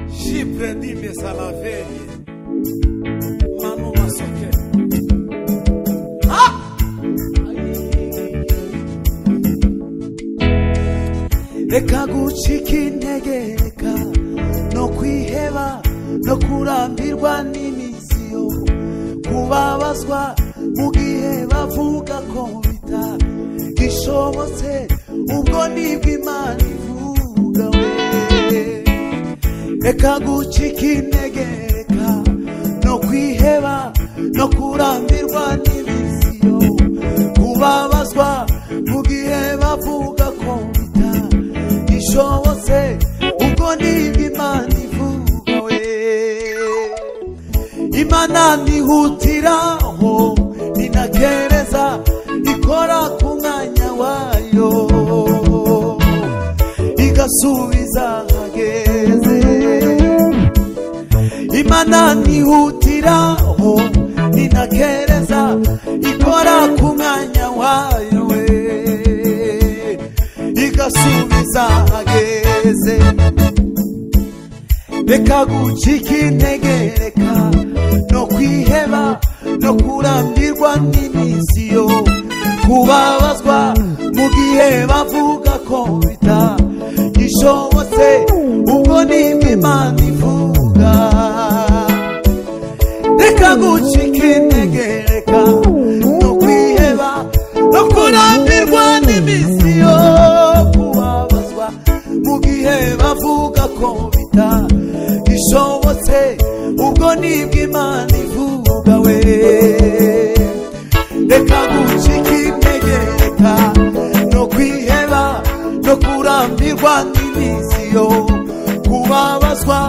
J'ai prédit mes à la veille. Maman m'a soqué. Ah! Reka gucika intege, reka no kwiheba no kurambirwa n'imisiyo, kubabazwa mu gihe bavuga ko bitagishobotse, ubwo nibwo Imana ivuga we. Reka gucika intege, reka no kwiheba no kurambirwa n'imisiyo, kubabazwa mu gihe bavuga ko bitagishobotse, ubwo nibwo Imana ivuga we. Imana nihutiraho ninagereza ikora ku mwanya wayo, igasubiza hageze. Imana nihutiraho ninagereza ikora ku mwanya wayo we, igasubiza hageze. Reka gucika intege, reka no kwiheba no kurambirwa n'imisiyo, kubabazwa mu gihe bavuga ko bitagishobotse, ubwo nibwo Imana ivuga. Reka gucika intege, reka no kwiheba no kurambirwa n'imisiyo, kubabazwa mu gihe bavuga ko bitagishobotse, ubwo nibwo Imana ivuga we. Reka gucika intege, reka no kwiheba no kurambirwa n'imisiyo, kubabazwa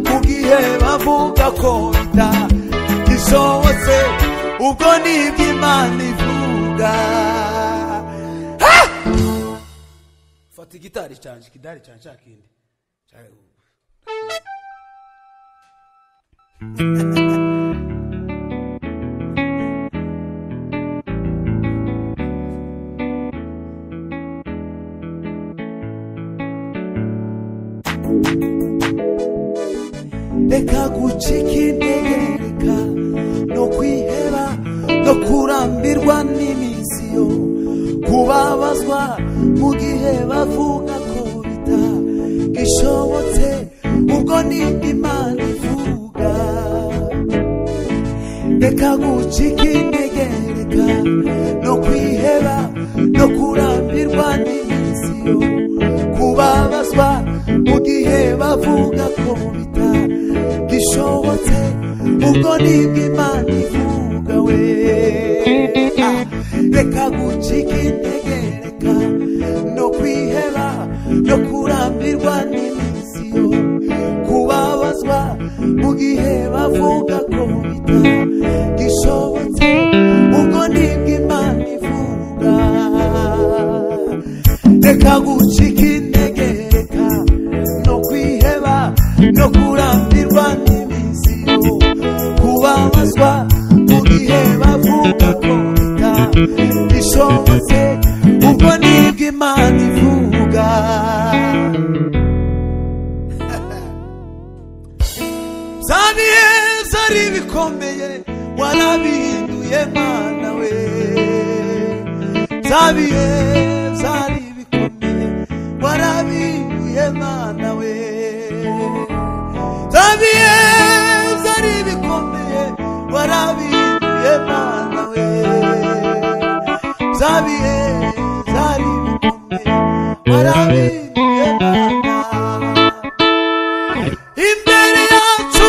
mu gihe bavuga ko bitagishobotse, ubwo nibwo Imana ivuga. Fata igitari cyanje, kidari cyanje cyakindi. Reka gucika intege, reka no kwiheba no kurambirwa n'imisiyo, kubabazwa mu gihe bavuga ko bitagishobotse, ubwo nibwo Imana ivuga. Reka gucika intege, reka no kwiheba no kurambirwa n'imisiyo, kubabazwa mu gihe bavuga ko bitagishobotse, ubwo nibwo Imana ivuga we. Reka gucika intege, reka no kwiheba no kurambirwa n'imisiyo, kubabazwa mu gihe bavuga ko bitagishobotse, ubwo nibwo Imana ivuga. Reka gucika intege, reka no kwiheba no kurambirwa n'imisiyo, kubabazwa mu gihe bavuga ko bitagishobotse, ubwo nibwo Imana ivuga. Zabiye zari bikomeye warabihinduye Mana we, zabiye zari bikomeye warabihinduye Mana we, zabiye zari bikomeye warabihinduye Mana we, zabiye zari bikomeye warabihinduye Mana. Imbere yacu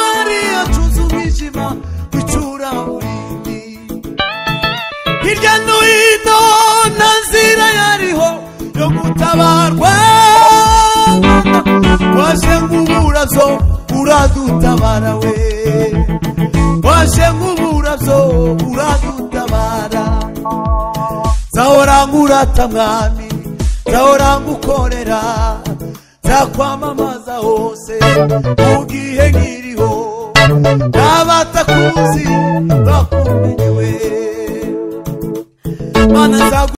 hari yacuze umwijima w'icuraburindi, hirya no hino nta nzira yariho yo gutabarwa. Waje nk'uburazo uradutabara we, waje nk'uburazo uradutabara. Zahora ngurata mwami, zahora ngukorera, nzakwamamaza hose mu gihe nkiriho, n'abatakuzi bakumenyewe Mana.